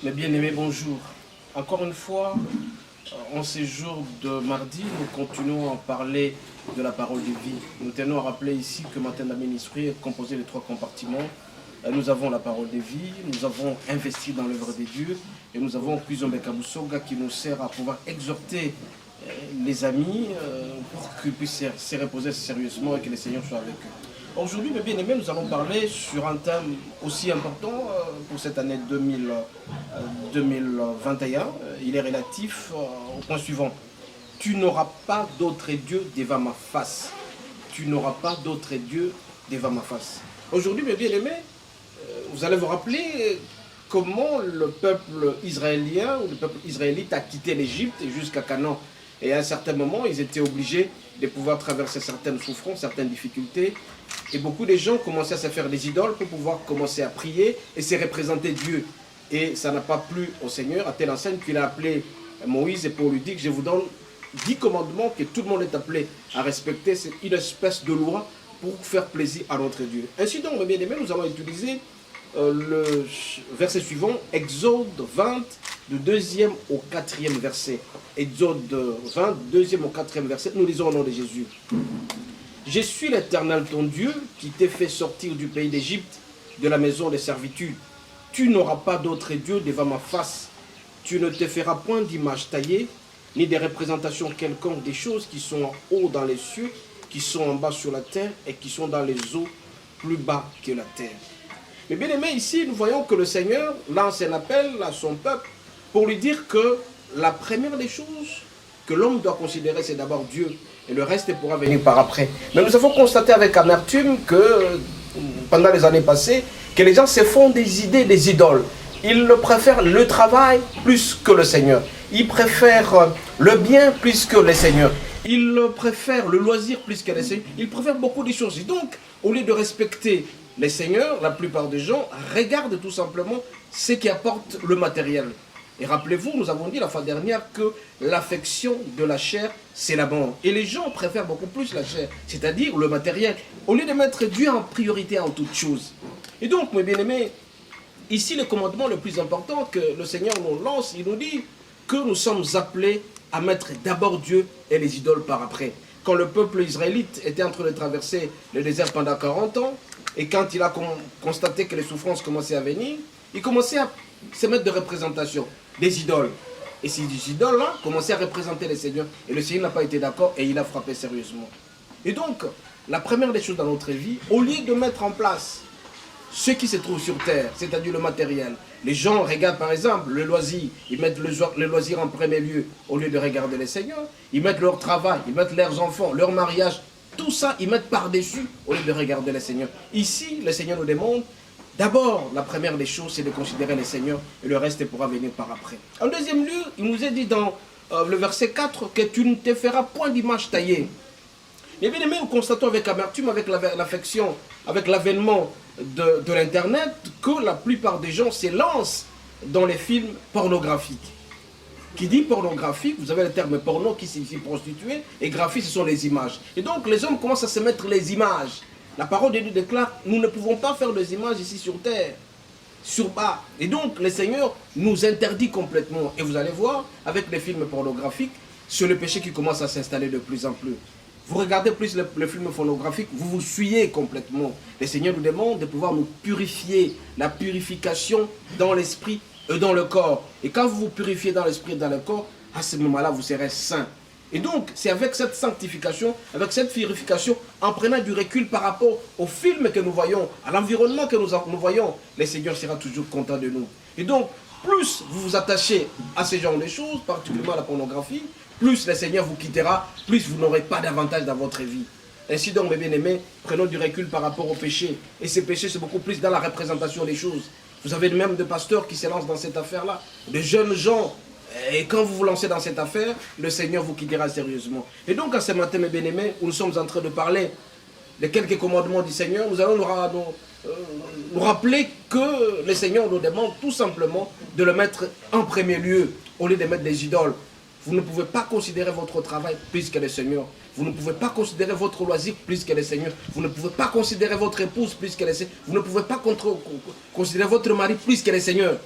Mes bien-aimés, bonjour. Encore une fois, en ces jours de mardi, nous continuons à parler de la parole de vie. Nous tenons à rappeler ici que Matin de la ministrie est composé de 3 compartiments. Nous avons la parole de vie, nous avons investi dans l'œuvre de Dieu et nous avons Kuzombe Kabusoga qui nous sert à pouvoir exhorter les amis pour qu'ils puissent se reposer sérieusement et que le Seigneur soit avec eux. Aujourd'hui, mes bien-aimés, nous allons parler sur un thème aussi important pour cette année 2021. Il est relatif au point suivant. Tu n'auras pas d'autre Dieu devant ma face. Tu n'auras pas d'autre Dieu devant ma face. Aujourd'hui, mes bien-aimés, vous allez vous rappeler comment le peuple israélien ou le peuple israélite a quitté l'Égypte jusqu'à Canaan. Et à un certain moment, ils étaient obligés de pouvoir traverser certaines souffrances, certaines difficultés. Et beaucoup de gens commençaient à se faire des idoles pour pouvoir commencer à prier et se représenter Dieu. Et ça n'a pas plu au Seigneur, à telle enseigne qu'il a appelé Moïse pour lui dire que je vous donne 10 commandements que tout le monde est appelé à respecter. C'est une espèce de loi pour faire plaisir à notre Dieu. Ainsi donc, mes bien-aimés, nous allons utiliser le verset suivant, Exode 20, du 2e au 4e verset. Exode 20, 2e au 4e verset, nous lisons au nom de Jésus. Je suis l'Éternel ton Dieu qui t'ai fait sortir du pays d'Égypte, de la maison de servitude. Tu n'auras pas d'autre Dieu devant ma face. Tu ne te feras point d'image taillée, ni des représentations quelconques des choses qui sont en haut dans les cieux, qui sont en bas sur la terre et qui sont dans les eaux plus bas que la terre. Mais bien aimé, ici, nous voyons que le Seigneur lance un appel à son peuple pour lui dire que la première des choses que l'homme doit considérer, c'est d'abord Dieu. Et le reste pourra venir par après. Mais nous avons constaté avec amertume que, pendant les années passées, que les gens se font des idées, des idoles. Ils préfèrent le travail plus que le Seigneur. Ils préfèrent le bien plus que le Seigneur. Ils préfèrent le loisir plus que le Seigneur. Ils préfèrent beaucoup de choses. Et donc, au lieu de respecter les seigneurs, la plupart des gens regardent tout simplement ce qui apporte le matériel. Et rappelez-vous, nous avons dit la fois dernière que l'affection de la chair, c'est la mort. Et les gens préfèrent beaucoup plus la chair, c'est-à-dire le matériel, au lieu de mettre Dieu en priorité en toutes choses. Et donc, mes bien-aimés, ici le commandement le plus important que le Seigneur nous lance, il nous dit que nous sommes appelés à mettre d'abord Dieu et les idoles par après. Quand le peuple israélite était en train de traverser le désert pendant 40 ans, et quand il a constaté que les souffrances commençaient à venir, il commençait à se mettre de représentation, des idoles. Et ces idoles-là commençaient à représenter les seigneurs. Et le Seigneur n'a pas été d'accord et il a frappé sérieusement. Et donc, la première des choses dans notre vie, au lieu de mettre en place ce qui se trouve sur terre, c'est-à-dire le matériel, les gens regardent par exemple le loisir, ils mettent le loisir en premier lieu au lieu de regarder les seigneurs, ils mettent leur travail, ils mettent leurs enfants, leur mariage, tout ça, ils mettent par-dessus au lieu de regarder les seigneurs. Ici, le Seigneur nous demande, d'abord, la première des choses, c'est de considérer les seigneurs et le reste pourra venir par après. En deuxième lieu, il nous est dit dans le verset 4 que tu ne te feras point d'image taillée. Mais bien aimé, nous constatons avec amertume, avec l'affection, avec l'avènement de l'Internet, que la plupart des gens s'élancent dans les films pornographiques. Qui dit pornographique, vous avez le terme porno qui signifie prostituée, et graphie, ce sont les images. Et donc les hommes commencent à se mettre les images. La parole de Dieu déclare, nous ne pouvons pas faire des images ici sur terre, sur bas. Et donc le Seigneur nous interdit complètement. Et vous allez voir, avec les films pornographiques, c'est le péché qui commence à s'installer de plus en plus. Vous regardez plus le film pornographique, vous vous suyez complètement. Le Seigneur nous demande de pouvoir nous purifier, la purification dans l'esprit et dans le corps. Et quand vous vous purifiez dans l'esprit et dans le corps, à ce moment-là, vous serez saint. Et donc, c'est avec cette sanctification, avec cette purification, en prenant du recul par rapport aux films que nous voyons, à l'environnement que nous voyons, le Seigneur sera toujours content de nous. Et donc, plus vous vous attachez à ce genre de choses, particulièrement à la pornographie, plus le Seigneur vous quittera, plus vous n'aurez pas d'avantage dans votre vie. Ainsi donc, mes bien-aimés, prenons du recul par rapport au péché. Et ces péchés, c'est beaucoup plus dans la représentation des choses. Vous avez même des pasteurs qui se lancent dans cette affaire-là, de jeunes gens. Et quand vous vous lancez dans cette affaire, le Seigneur vous quittera sérieusement. Et donc, à ce matin, mes bien-aimés, où nous sommes en train de parler de quelques commandements du Seigneur, nous allons nous rappeler que le Seigneur nous demande tout simplement de le mettre en premier lieu, au lieu de mettre des idoles. Vous ne pouvez pas considérer votre travail plus que le Seigneur. Vous ne pouvez pas considérer votre loisir plus que le Seigneur. Vous ne pouvez pas considérer votre épouse plus que le Seigneur. Vous ne pouvez pas considérer votre mari plus que le Seigneur.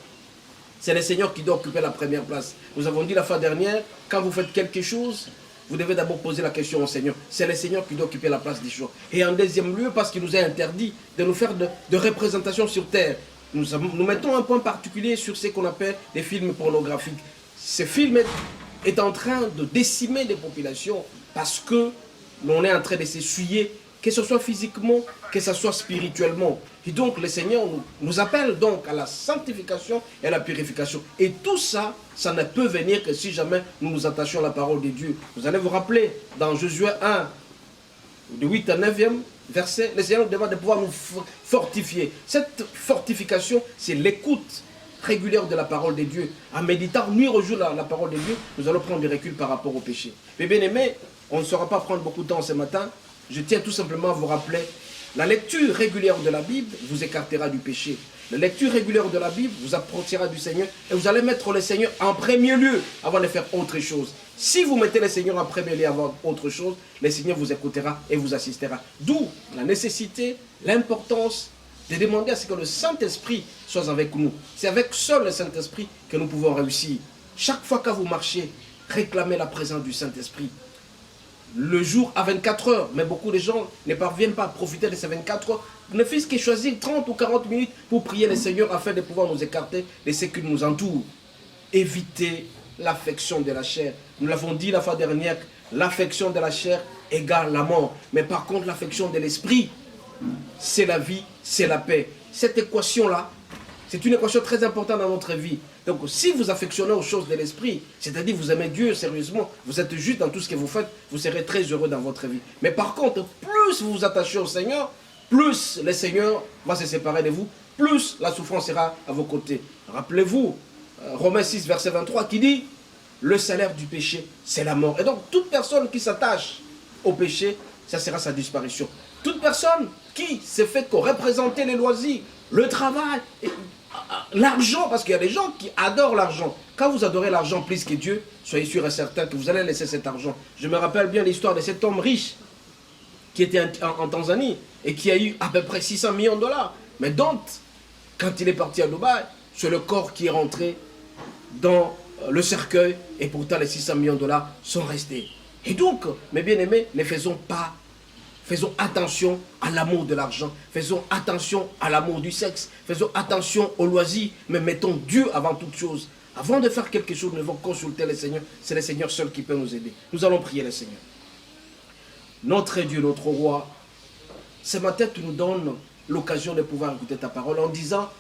C'est le Seigneur qui doit occuper la première place. Nous avons dit la fois dernière, quand vous faites quelque chose, vous devez d'abord poser la question au Seigneur. C'est le Seigneur qui doit occuper la place des choses. Et en deuxième lieu, parce qu'il nous a interdit de nous faire de représentation sur terre. Nous mettons un point particulier sur ce qu'on appelle des films pornographiques. Ce film est en train de décimer des populations parce que l'on est en train de s'essuyer, que ce soit physiquement, que ce soit spirituellement. Et donc le Seigneur nous appelle donc à la sanctification et à la purification. Et tout ça, ça ne peut venir que si jamais nous nous attachons à la parole de Dieu. Vous allez vous rappeler, dans Josué 1, de 8 à 9e verset, le Seigneur demande de pouvoir nous fortifier. Cette fortification, c'est l'écoute régulière de la parole de Dieu. En méditant nuit au jour la parole de Dieu, nous allons prendre du recul par rapport au péché. Mais bien aimé, on ne saura pas prendre beaucoup de temps ce matin. Je tiens tout simplement à vous rappeler, la lecture régulière de la Bible vous écartera du péché. La lecture régulière de la Bible vous approchera du Seigneur et vous allez mettre le Seigneur en premier lieu avant de faire autre chose. Si vous mettez le Seigneur en premier lieu avant autre chose, le Seigneur vous écoutera et vous assistera. D'où la nécessité, l'importance de demander à ce que le Saint-Esprit soit avec nous. C'est avec seul le Saint-Esprit que nous pouvons réussir. Chaque fois que vous marchez, réclamez la présence du Saint-Esprit. Le jour à 24 heures, mais beaucoup de gens ne parviennent pas à profiter de ces 24 heures, ne fût-ce que choisir 30 ou 40 minutes pour prier le Seigneur afin de pouvoir nous écarter de ce qui nous entoure. Évitez l'affection de la chair. Nous l'avons dit la fois dernière, l'affection de la chair égale la mort. Mais par contre, l'affection de l'esprit, c'est la vie, c'est la paix. Cette équation-là, c'est une équation très importante dans notre vie. Donc, si vous affectionnez aux choses de l'esprit, c'est-à-dire vous aimez Dieu sérieusement, vous êtes juste dans tout ce que vous faites, vous serez très heureux dans votre vie. Mais par contre, plus vous vous attachez au Seigneur, plus le Seigneur va se séparer de vous, plus la souffrance sera à vos côtés. Rappelez-vous, Romains 6, verset 23, qui dit « Le salaire du péché, c'est la mort ». Et donc, toute personne qui s'attache au péché, ça sera sa disparition. Toute personne qui s'est fait que représenter les loisirs, le travail, l'argent, parce qu'il y a des gens qui adorent l'argent. Quand vous adorez l'argent plus que Dieu, soyez sûr et certain que vous allez laisser cet argent. Je me rappelle bien l'histoire de cet homme riche qui était en Tanzanie et qui a eu à peu près 600 millions de dollars. Mais donc, quand il est parti à Dubaï, c'est le corps qui est rentré dans le cercueil et pourtant les 600 millions de dollars sont restés. Et donc, mes bien-aimés, ne faisons attention à l'amour de l'argent. Faisons attention à l'amour du sexe. Faisons attention aux loisirs. Mais mettons Dieu avant toute chose. Avant de faire quelque chose, nous devons consulter le Seigneur. C'est le Seigneur seul qui peut nous aider. Nous allons prier le Seigneur. Notre Dieu, notre Roi, ce matin, tu nous donnes l'occasion de pouvoir écouter ta parole en disant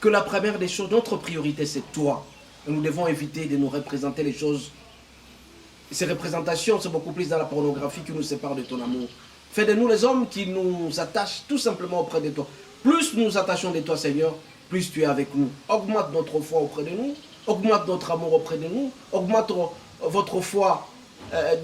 que la première des choses, notre priorité, c'est toi. Et nous devons éviter de nous représenter les choses. Ces représentations, c'est beaucoup plus dans la pornographie qui nous sépare de ton amour. Fais de nous les hommes qui nous attachent tout simplement auprès de toi. Plus nous nous attachons de toi, Seigneur, plus tu es avec nous. Augmente notre foi auprès de nous, augmente notre amour auprès de nous, augmente votre foi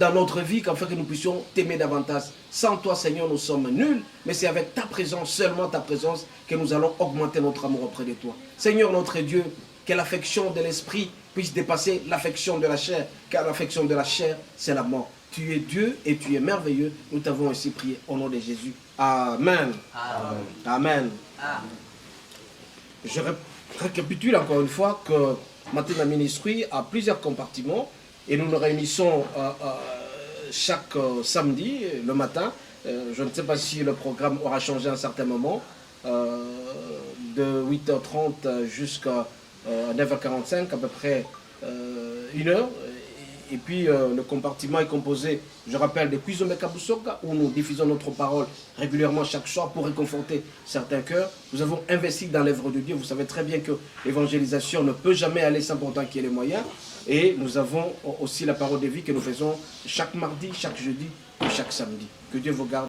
dans notre vie, afin que nous puissions t'aimer davantage. Sans toi, Seigneur, nous sommes nuls, mais c'est avec ta présence, seulement ta présence, que nous allons augmenter notre amour auprès de toi. Seigneur, notre Dieu, que l'affection de l'esprit puisse dépasser l'affection de la chair, car l'affection de la chair, c'est la mort. Tu es Dieu et tu es merveilleux. Nous t'avons ainsi prié au nom de Jésus. Amen. Amen. Amen. Amen. Je récapitule encore une fois que Matin Ministry a plusieurs compartiments et nous nous réunissons chaque samedi, le matin. Je ne sais pas si le programme aura changé à un certain moment, de 8h30 jusqu'à 9h45, à peu près 1 heure. Et puis le compartiment est composé, je rappelle, de Kuizombe Kabusoka, où nous diffusons notre parole régulièrement chaque soir pour réconforter certains cœurs. Nous avons investi dans l'œuvre de Dieu. Vous savez très bien que l'évangélisation ne peut jamais aller sans pourtant qu'il y ait les moyens. Et nous avons aussi la parole de vie que nous faisons chaque mardi, chaque jeudi et chaque samedi. Que Dieu vous garde.